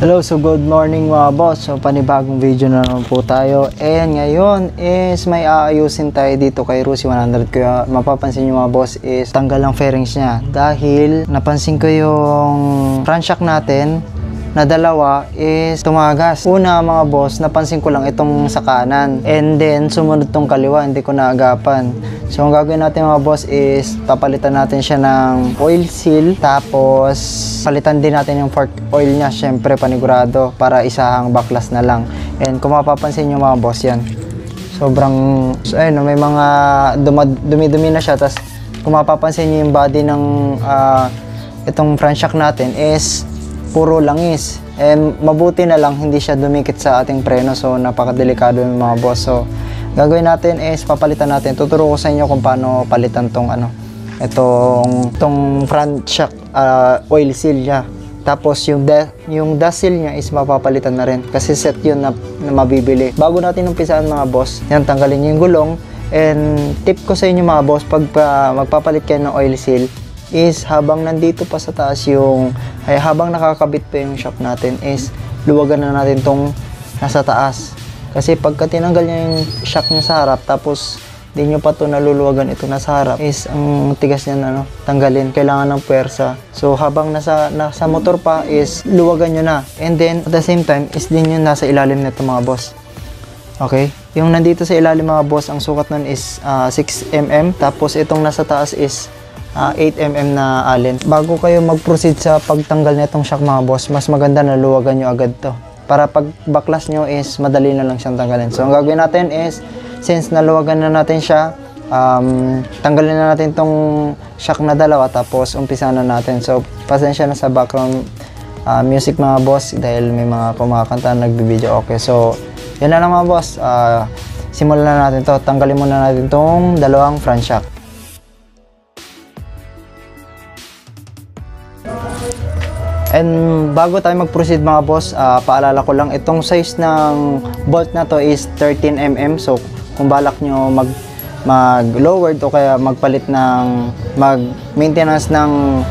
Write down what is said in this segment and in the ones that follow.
Hello, so good morning mga boss. So panibagong video na naman po tayo. And ngayon is may aayusin tayo dito kay Rusi 100. Kaya mapapansin nyo mga boss is tanggal ang fairings niya. Dahil napansin ko yung front shock natin na dalawa is tumagas. Una mga boss, napansin ko lang itong sa kanan. And then sumunod tong kaliwa, hindi ko naagapan. So ang gagawin natin mga boss is papalitan natin siya ng oil seal. Tapos palitan din natin yung fork oil niya, syempre panigurado, para isahang baklas na lang. And kung mapapansin nyo mga boss, yan sobrang ayun, may mga dumi-dumi na siya. Tapos kung mapapansin nyo yung body ng itong front shock natin is puro langis. Mabuti na lang hindi siya dumikit sa ating preno. So napakadelikado yung mga boss. So gagawin natin is papalitan natin. Tuturo ko sa inyo kung paano palitan tong itong front shock oil seal niya. Tapos yung dust seal niya is mapapalitan na rin kasi set yun na mabibili. Bago natin umpisaan mga boss, yan, tanggalin niyo yung gulong. And tip ko sa inyo mga boss, pag magpapalit kayo ng oil seal is habang nandito pa sa taas habang nakakabit pa yung shock natin is luwagan na natin tong nasa taas. Kasi pagka tinanggal niya yung shock niya sa harap tapos di nyo pa ito naluluwagan ito nasa harap is ang tigas niya na tanggalin. Kailangan ng puwersa. So habang nasa motor pa is luwagan nyo na. And then at the same time is din yung nasa ilalim nito mga boss. Okay? Yung nandito sa ilalim mga boss, ang sukat nun is 6mm. Tapos itong nasa taas is 8mm na allen. Bago kayo mag-proceed sa pagtanggal nitong shock mga boss, mas maganda na luwagan nyo agad to. Para pag baklas nyo is madali na lang siyang tanggalin. So ang gagawin natin is, since naluwagan na natin siya, tanggalin na natin tong shock na dalawa tapos umpisa na natin. So pasensya na sa background music mga boss dahil may mga kumakanta nagbibideo. Okay, so yan na lang mga boss. Simulan na natin to. Tanggalin muna natin tong dalawang front shock. And bago tayo mag-proceed mga boss, paalala ko lang, itong size ng bolt na to is 13mm. So kung balak nyo mag-lowered o kaya mag-maintenance ng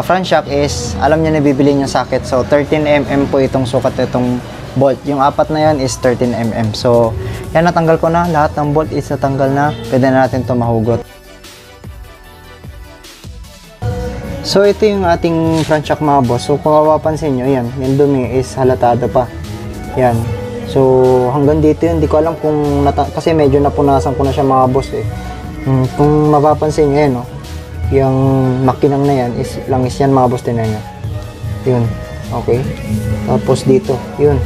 front shock is alam nyo na bibili nyo socket. So 13mm po itong sukat itong bolt. Yung apat na yan is 13mm. So yan, natanggal ko na. Lahat ng bolt is natanggal na. Pwede na natin ito mahugot. So ito yung ating front shock mga boss. So kung mapapansin nyo, yan, yung dumi is halatado pa. Yan. So hanggang dito yun, hindi ko alam kung kasi medyo napunasan ko na siya mga boss eh. Kung mapapansin nyo yan, no? Yung makinang na yan is langis yan mga boss, tinan nyo. Yun. Okay. Tapos dito, yun.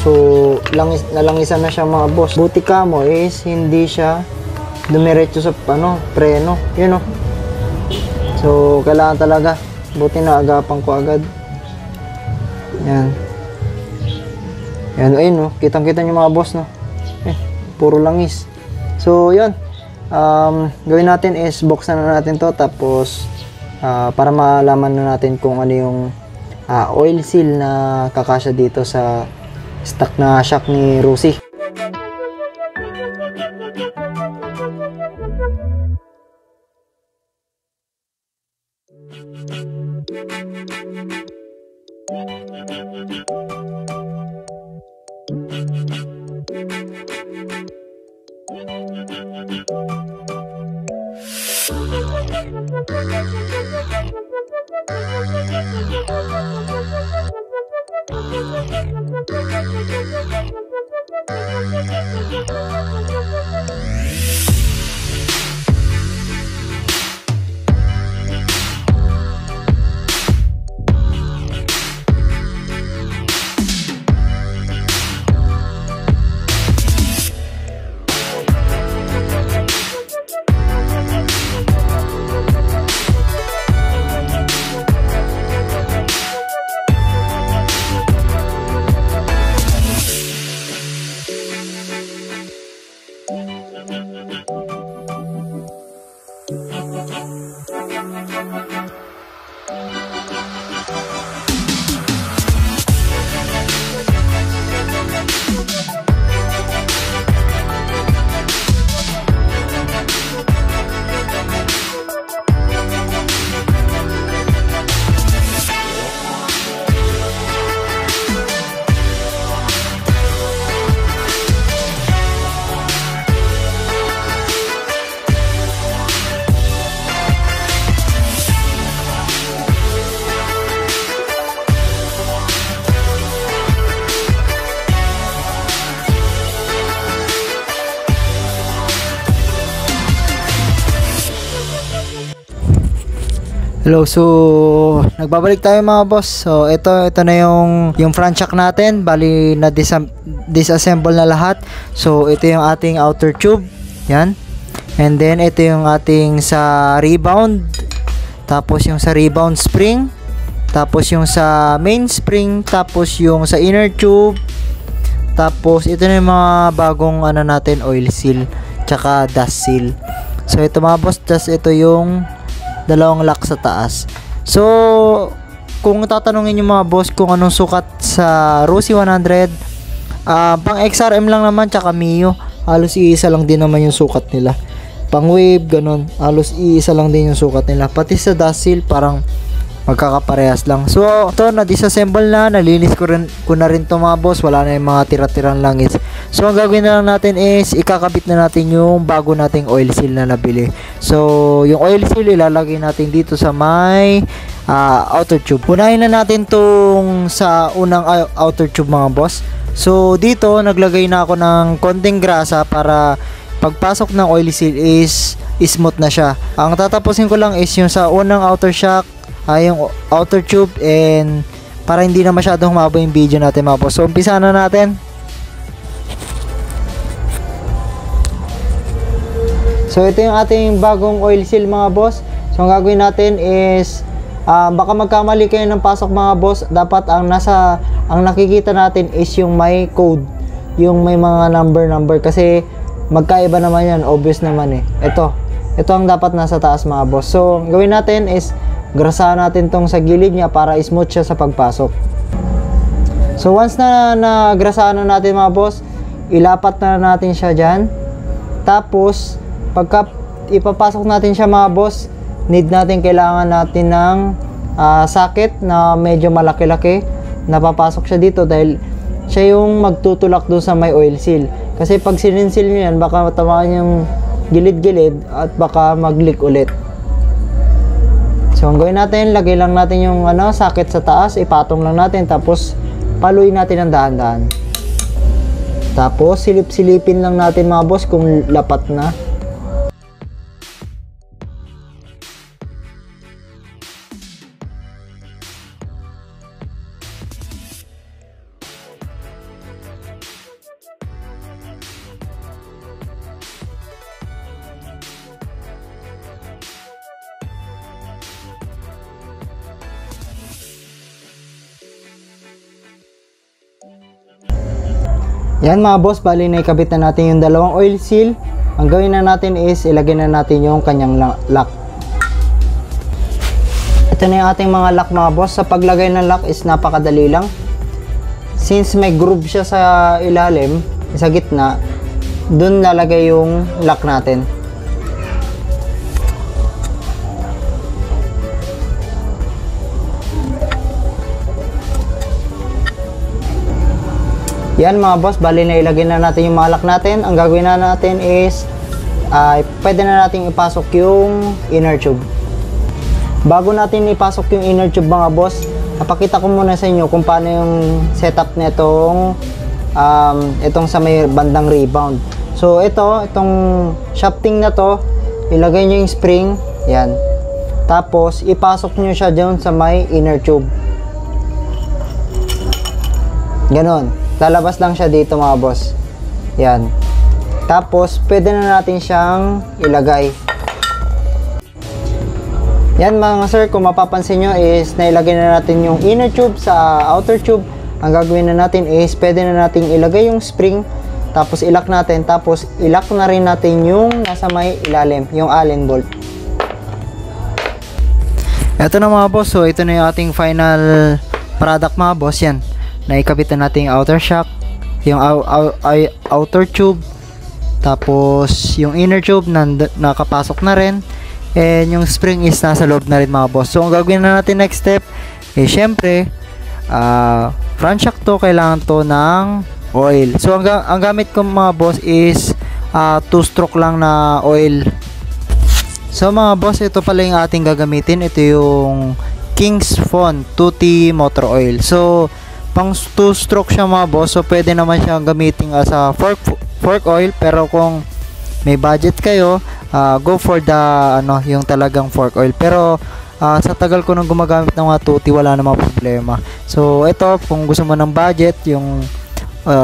So nalangisan na siya mga boss. Buti ka mo is hindi siya dumiretso sa preno. Yun, no? So, kailangan talaga. Buti na agapan ko agad. Yan. Yan, ayun, no? Kitang-kita nyo mga boss, no? Puro langis. So, yun. Gawin natin is buksan na natin to. Tapos, para malaman na natin kung ano yung oil seal na kakasya dito sa stock na shock ni Rusi. Hello, so nagbabalik tayo mga boss. So ito na yung front shock natin, bali na disassemble na lahat. So ito yung ating outer tube, yan. And then ito yung ating sa rebound, tapos yung sa rebound spring, tapos yung sa main spring, tapos yung sa inner tube, tapos ito na yung mga bagong ano natin, oil seal tsaka dust seal. So ito mga boss, just ito yung dalawang lock sa taas. So kung tatanungin nyo mga boss kung anong sukat sa Rusi 100, pang XRM lang naman tsaka Mio, halos iisa lang din naman yung sukat nila. Pang wave ganun, halos iisa lang din yung sukat nila. Pati sa dust seal parang magkakaparehas lang. So ito na disassemble na, nalinis ko na rin to mga boss, wala na yung mga tira-tirang langis. So ang gagawin na lang natin is ikakabit na natin yung bago nating oil seal na nabili. So yung oil seal ilalagay natin dito sa may outer tube. Unahin na natin tong sa unang outer tube mga boss. So dito naglagay na ako ng konting grasa para pagpasok ng oil seal is smooth na siya. Ang tatapusin ko lang is yung sa unang outer shock, yung outer tube, and para hindi na masyadong humaba yung video natin mga boss. So umpisa na natin. So ito yung ating bagong oil seal mga boss. So ang gagawin natin is baka magkamali kayo ng pasok mga boss. Dapat ang nakikita natin is yung may code, yung may mga number kasi magkaiba naman yan, obvious naman eh. Ito ang dapat nasa taas mga boss. So ang gawin natin is grasahan natin tong sa gilid niya para smooth siya sa pagpasok. So once na nagrasahan na natin mga boss, ilapat na natin siya dyan. Tapos pagka ipapasok natin siya mga boss, kailangan natin ng socket na medyo malaki-laki. Napapasok siya dito dahil siya yung magtutulak doon sa may oil seal. Kasi pag sininsil nyo yan, baka matamaan yung gilid-gilid at baka mag-leak ulit. So ang gawin natin, lagay lang natin yung socket sa taas, ipatong lang natin, tapos paluin natin ng dahan-dahan. Tapos silip-silipin lang natin mga boss kung lapat na. Yan mga boss, bali na ikabit na natin yung dalawang oil seal. Ang gawin na natin is ilagay na natin yung kanyang lock. Ito na yung ating mga lock mga boss. Sa paglagay ng lock is napakadali lang. Since may groove siya sa ilalim, sa gitna, dun lalagay yung lock natin. Yan mga boss, bali na ilagay na natin yung mga lock natin. Ang gagawin na natin is pwede na natin ipasok yung inner tube. Bago natin ipasok yung inner tube mga boss, napakita ko muna sa inyo kung paano yung setup nitong itong sa may bandang rebound. So itong shafting na to, ilagay nyo yung spring, yan. Tapos ipasok nyo siya dyan sa may inner tube. Ganon. Lalabas lang siya dito mga boss. Yan. Tapos pwede na natin siyang ilagay. Yan mga sir, kung mapapansin nyo is nailagay na natin yung inner tube sa outer tube. Ang gagawin na natin is pwede na natin ilagay yung spring, tapos ilock natin, tapos ilock na rin natin yung nasa may ilalim, yung Allen bolt. Ito na mga boss, so ito na yung ating final product mga boss. Yan, naikabit na natin yung outer shock, yung outer tube, tapos yung inner tube nakapasok na rin, and yung spring is nasa loob na rin mga boss. So ang gagawin na natin next step syempre front shock to, kailangan to ng oil. So ang gamit ko mga boss is 2-stroke lang na oil. So mga boss, ito pala yung ating gagamitin. Ito yung Kingsfon 2T motor oil. So pang 2-stroke siya mga boss, so pwede naman siyang gamitin as a fork oil, pero kung may budget kayo, go for the yung talagang fork oil. Pero Sa tagal ko nang gumagamit ng mga tuti, wala namang problema. So ito, kung gusto mo ng budget, yung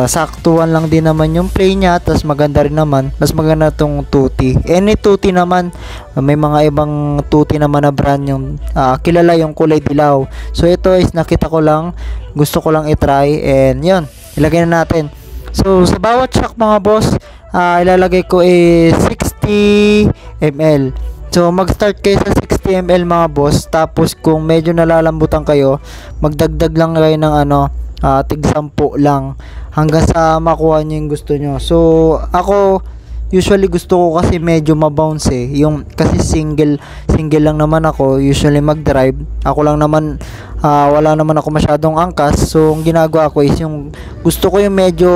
saktuan lang din naman yung play niya, tapos maganda rin naman, mas maganda tong tuti. Any tuti naman, may mga ibang tuti naman na brand yung kilala yung kulay dilaw. So ito is nakita ko lang, gusto ko lang i-try, and yun, ilagay na natin. So sa bawat shock mga boss, ilalagay ko is 60 ml. So mag-start kayo sa 60 ml mga boss, tapos kung medyo nalalambutan kayo, magdagdag lang kayo ng tig 10 lang hanggang sa makuha nyo yung gusto nyo. So ako usually gusto ko kasi medyo mabounce yung kasi single lang naman ako usually mag-drive. Ako lang naman, wala naman ako masyadong angkas. So ang ginagawa ko is yung gusto ko yung medyo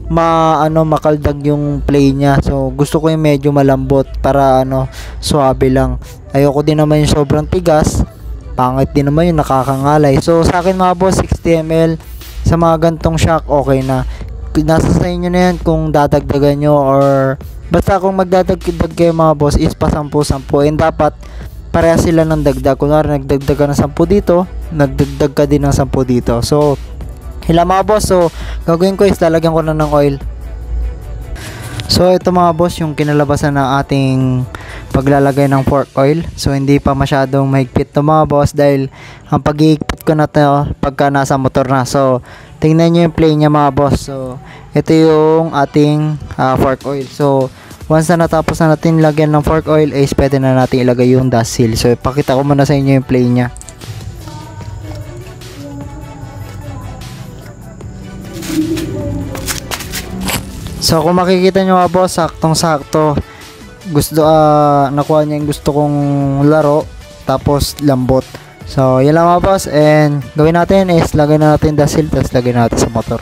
makaldag yung play niya. So gusto ko yung medyo malambot para suabe lang. Ayoko din naman yung sobrang tigas, pangit din naman yung nakakangalay. So sa akin mga boss, 60 ml sa mga gantong shock okay na. Nasa sa inyo na yan kung dadagdagan nyo, or basta kung magdadagdag kayo mga boss is pa 10-10, and dapat pareha sila ng dagdag. Kunwari nagdagdag ka ng 10 dito, nagdagdag ka din ng 10 dito. So hila mga boss, so gagawin ko is lalagyan ko na ng oil. So ito mga boss yung kinalabasan ng ating paglalagay ng fork oil. So hindi pa masyadong mahigpit to mga boss, dahil ang pag-iigpit ko na to pagka nasa motor na. So tingnan nyo yung play niya mga boss. So ito yung ating fork oil. So once na natapos na natin lagyan ng fork oil, is pwede na natin ilagay yung dust seal. So ipakita ko muna sa inyo yung play niya. So kung makikita nyo mga boss, saktong sakto, gusto nakuha niya yung gusto kong laro, tapos lambot. So yan lang mga boss, and gawin natin is lagay na natin dust seal, tapos lagay natin sa motor.